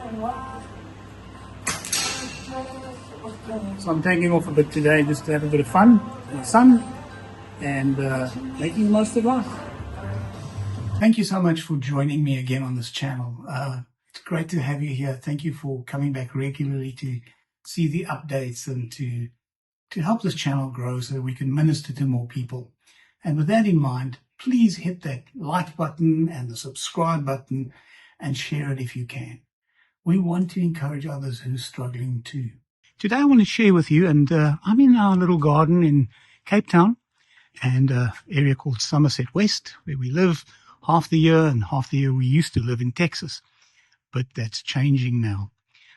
So I'm taking off a bit today just to have a bit of fun in the sun and making the most of life. Thank you so much for joining me again on this channel. It's great to have you here. Thank you for coming back regularly to see the updates and to help this channel grow so that we can minister to more people. And with that in mind, please hit that like button and the subscribe button and share it if you can. We want to encourage others who are struggling too. Today I want to share with you, and I'm in our little garden in Cape Town and an area called Somerset West, where we live half the year, and half the year we used to live in Texas. But that's changing now.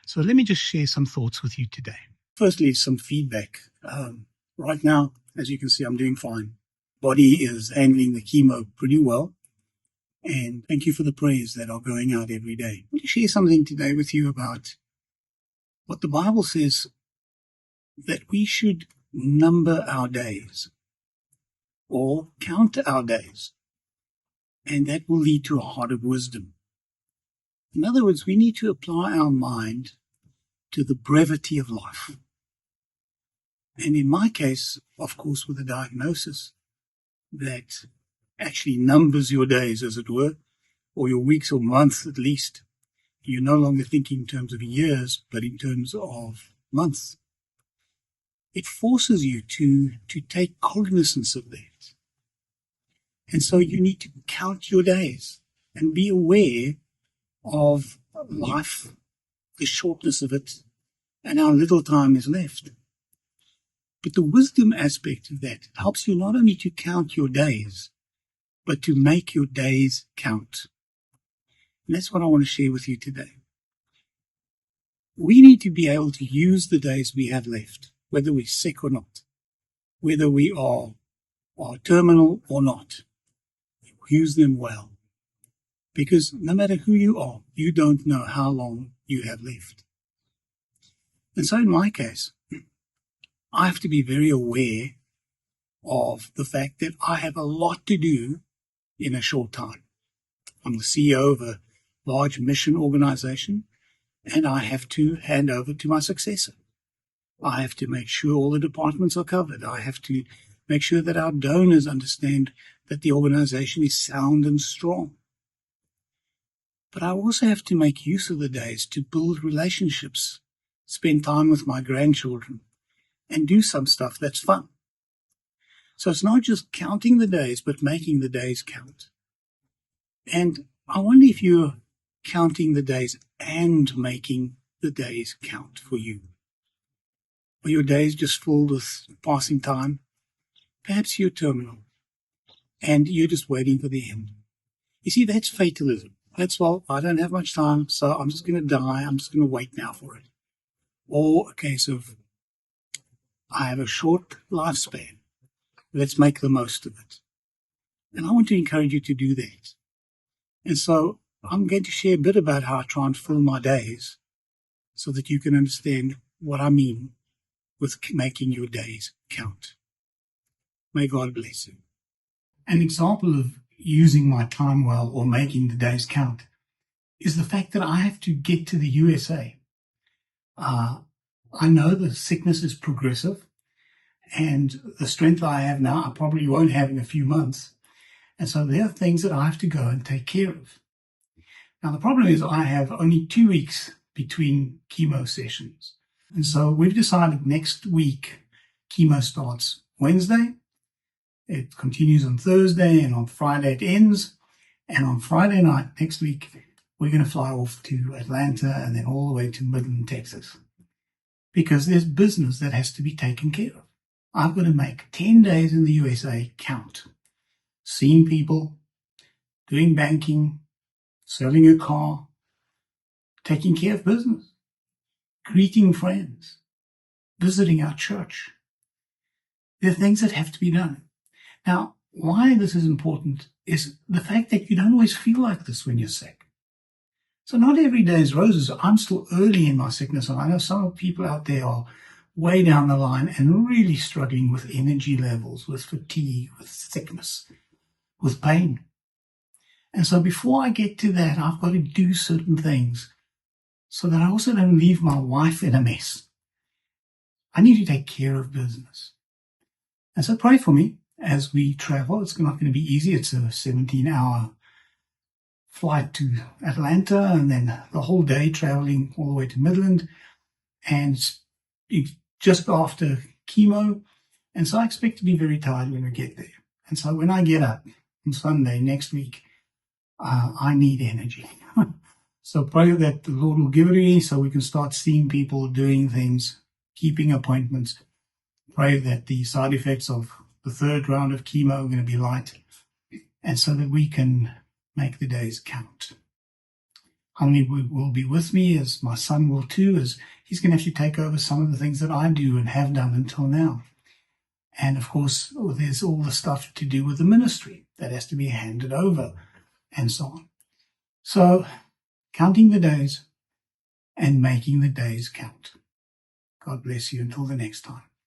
So let me just share some thoughts with you today. Firstly, some feedback. Right now, as you can see, I'm doing fine. Body is handling the chemo pretty well. And thank you for the prayers that are going out every day. I want to share something today with you about what the Bible says, that we should number our days or count our days. And that will lead to a heart of wisdom. In other words, we need to apply our mind to the brevity of life. And in my case, of course, with a diagnosis that actually numbers your days, as it were, or your weeks or months at least. You're no longer thinking in terms of years, but in terms of months. It forces you to take cognizance of that. And so you need to count your days and be aware of life, the shortness of it, and how little time is left. But the wisdom aspect of that helps you not only to count your days, but to make your days count. And that's what I want to share with you today. We need to be able to use the days we have left, whether we're sick or not, whether we are terminal or not. Use them well. Because no matter who you are, you don't know how long you have left. And so in my case, I have to be very aware of the fact that I have a lot to do in a short time. I'm the CEO of a large mission organization, and I have to hand over to my successor. I have to make sure all the departments are covered. I have to make sure that our donors understand that the organization is sound and strong. But I also have to make use of the days to build relationships, spend time with my grandchildren, and do some stuff that's fun. So it's not just counting the days, but making the days count. And I wonder if you're counting the days and making the days count for you. Are your days just filled with passing time? Perhaps you're terminal, and you're just waiting for the end. You see, that's fatalism. That's, well, I don't have much time, so I'm just going to die. I'm just going to wait now for it. Or a case of, I have a short lifespan. Let's make the most of it. And I want to encourage you to do that. And so I'm going to share a bit about how I try and fill my days so that you can understand what I mean with making your days count. May God bless you. An example of using my time well or making the days count is the fact that I have to get to the USA. I know the sickness is progressive, and the strength I have now I probably won't have in a few months. And so there are things that I have to go and take care of. Now the problem is I have only 2 weeks between chemo sessions. And so we've decided next week chemo starts Wednesday. It continues on Thursday, and on Friday it ends. And on Friday night next week, we're going to fly off to Atlanta and then all the way to Midland, Texas. Because there's business that has to be taken care of. I've got to make 10 days in the USA count. Seeing people, doing banking, selling a car, taking care of business, greeting friends, visiting our church. There are things that have to be done. Now, why this is important is the fact that you don't always feel like this when you're sick. So not every day is roses. I'm still early in my sickness, and I know some people out there are way down the line and really struggling with energy levels, with fatigue, with sickness, with pain. And so before I get to that, I've got to do certain things so that I also don't leave my wife in a mess. I need to take care of business. And so pray for me as we travel. It's not going to be easy. It's a 17-hour flight to Atlanta and then the whole day traveling all the way to Midland. And it's just after chemo. And so I expect to be very tired when we get there. And so when I get up on Sunday next week, I need energy. So pray that the Lord will give it to me so we can start seeing people, doing things, keeping appointments. Pray that the side effects of the third round of chemo are going to be light, and so that we can make the days count. Honey will be with me, as my son will too, as he's going to actually take over some of the things that I do and have done until now. And of course, there's all the stuff to do with the ministry that has to be handed over and so on. So, counting the days and making the days count. God bless you until the next time.